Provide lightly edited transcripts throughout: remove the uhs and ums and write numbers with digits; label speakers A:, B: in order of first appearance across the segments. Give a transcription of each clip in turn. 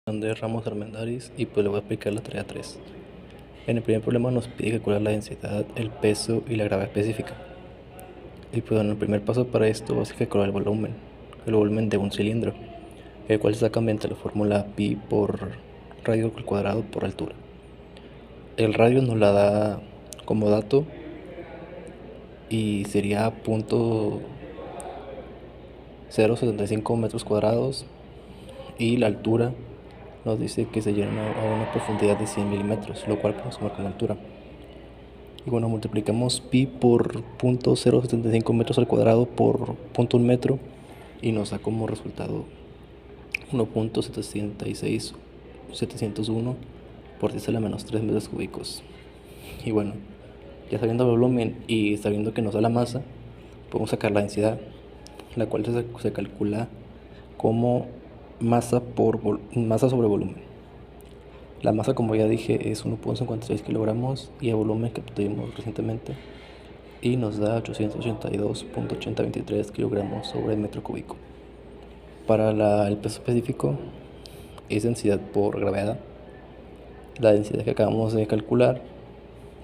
A: Andrés Ramos Armendáriz y pues le voy a explicar la tarea 3. En el primer problema nos pide calcular la densidad, el peso y la gravedad específica. Y pues en el primer paso para esto vas a calcular el volumen de un cilindro, el cual se saca mediante la fórmula pi por radio al cuadrado por altura. El radio nos la da como dato y sería 0.075 metros cuadrados, y la altura nos dice que se llena a una profundidad de 100 milímetros, lo cual podemos tomar como altura. Y bueno, multiplicamos pi por 0.075 metros al cuadrado por 0.1 metro y nos da como resultado 1.76701 por 10 a la menos 3 metros cúbicos. Y bueno, ya sabiendo el volumen y sabiendo que nos da la masa, podemos sacar la densidad, la cual se calcula como masa sobre volumen. La masa, como ya dije, es 1.56 kilogramos y el volumen que obtuvimos recientemente y nos da 882.8023 kilogramos sobre metro cúbico. Para el peso específico es densidad por gravedad. La densidad que acabamos de calcular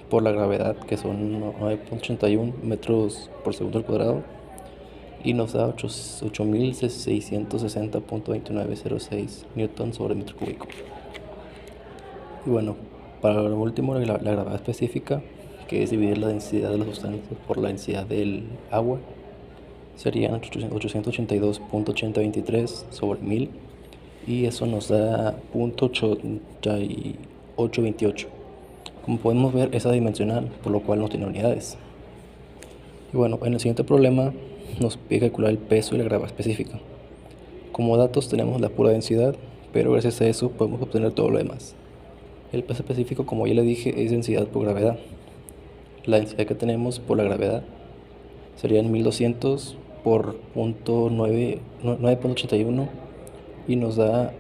A: por la gravedad, que son 9.81 metros por segundo al cuadrado, y nos da 8660.2906 newton sobre metro cúbico. Y bueno, para lo último, la gravedad específica, que es dividir la densidad de las sustancias por la densidad del agua, serían 882.8023 sobre 1000, y eso nos da 0.8828. Como podemos ver, es adimensional, por lo cual no tiene unidades. Y bueno, en el siguiente problema nos pide calcular el peso y la gravedad específica. Como datos tenemos la pura densidad, pero gracias a eso podemos obtener todo lo demás. El peso específico, como ya le dije, es densidad por gravedad. La densidad que tenemos por la gravedad serían 1200 por 9.81 y nos da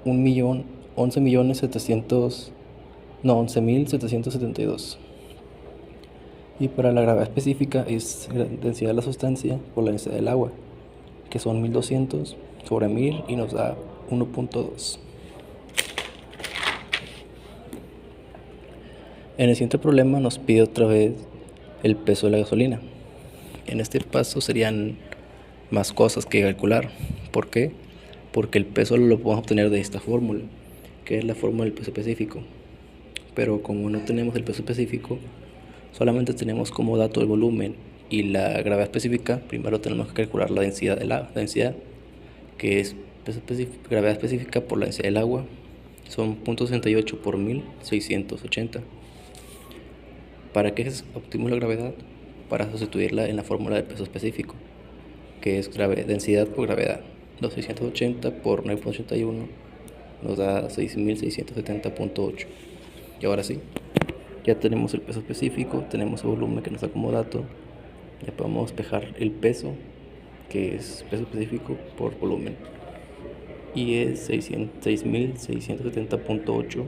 A: 11.772. Y para la gravedad específica es densidad de la sustancia por la densidad del agua, que son 1200 sobre 1000 y nos da 1.2. En el siguiente problema nos pide otra vez el peso de la gasolina. En este paso serían más cosas que calcular. ¿Por qué? Porque el peso lo podemos obtener de esta fórmula, que es la fórmula del peso específico. Pero como no tenemos el peso específico, solamente tenemos como dato el volumen y la gravedad específica. Primero tenemos que calcular la densidad que es gravedad específica por la densidad del agua, son 0.68 por 1680. ¿Para qué obtenemos la gravedad? Para sustituirla en la fórmula del peso específico, que es densidad por gravedad. 2680 por 9.81 nos da 6670.8. Y ahora sí, ya tenemos el peso específico, tenemos el volumen que nos da como dato. Ya podemos despejar el peso, que es peso específico por volumen, y es 6670.8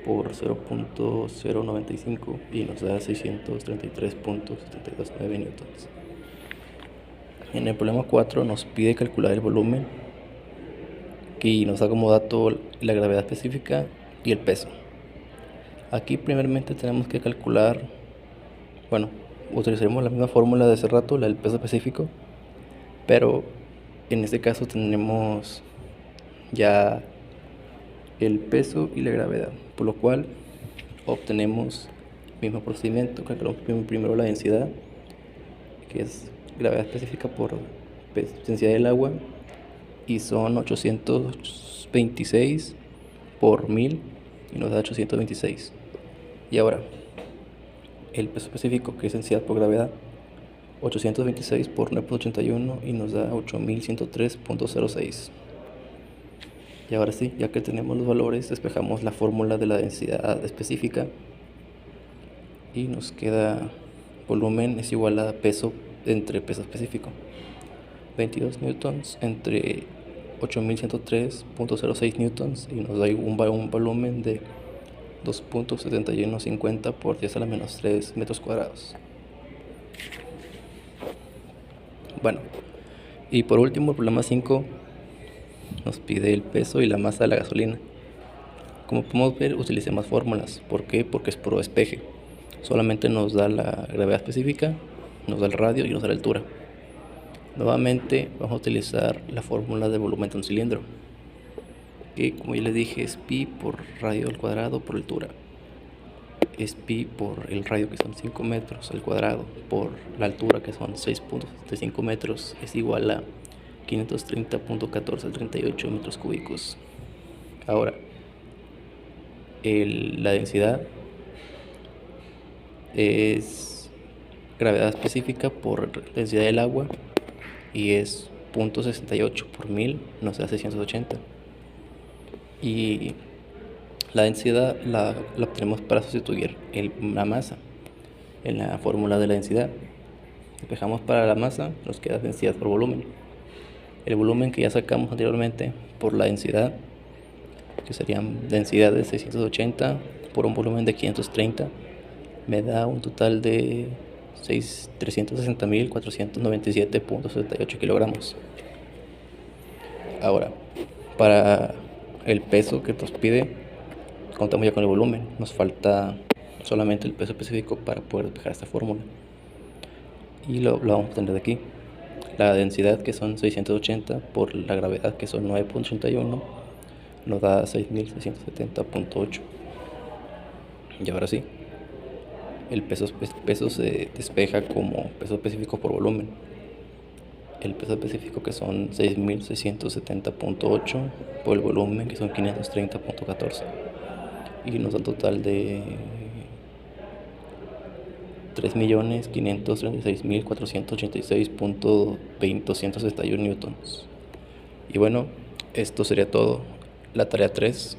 A: por 0.095 y nos da 633.729 newtons. En el problema 4 nos pide calcular el volumen y nos da como dato la gravedad específica y el peso. Aquí primeramente tenemos que calcular, bueno, utilizaremos la misma fórmula de hace rato, la del peso específico, pero en este caso tenemos ya el peso y la gravedad, por lo cual obtenemos el mismo procedimiento. Calculamos primero la densidad, que es gravedad específica por densidad del agua, y son 826 por 1000 y nos da 826. Y ahora el peso específico, que es densidad por gravedad, 826 por 9.81 y nos da 8103.06. Y ahora sí, ya que tenemos los valores, despejamos la fórmula de la densidad específica y nos queda volumen es igual a peso entre peso específico. 22 newtons entre 8103.06 newtons y nos da un volumen de 2.7150 por 10 a la menos 3 metros cuadrados. Bueno, y por último, el problema 5 nos pide el peso y la masa de la gasolina. Como podemos ver, utilicemos fórmulas. ¿Por qué? Porque es puro despeje. Solamente nos da la gravedad específica, nos da el radio y nos da la altura. Nuevamente vamos a utilizar la fórmula del volumen de un cilindro, que como ya les dije es pi por radio al cuadrado por altura. Es pi por el radio, que son 5 metros al cuadrado, por la altura, que son 6.75 metros, es igual a 530.14 al 38 metros cúbicos. Ahora, la densidad es gravedad específica por densidad del agua y es 0.68 por 1000, nos da 680. Y la densidad la obtenemos para sustituir la masa en la fórmula de la densidad. Despejamos para la masa, nos queda densidad por volumen. El volumen que ya sacamos anteriormente por la densidad, que serían densidad de 680 por un volumen de 530, me da un total de 360.497.78 kilogramos. Ahora, para el peso que nos pide, contamos ya con el volumen. Nos falta solamente el peso específico para poder despejar esta fórmula. Y lo vamos a obtener de aquí. La densidad, que son 680, por la gravedad, que son 9.81, nos da 6.670.8. Y ahora sí, el peso se despeja como peso específico por volumen. El peso específico, que son 6.670.8, por el volumen, que son 530.14. Y nos da un total de 3.536.486.261 newtons. Y bueno, esto sería todo. La tarea 3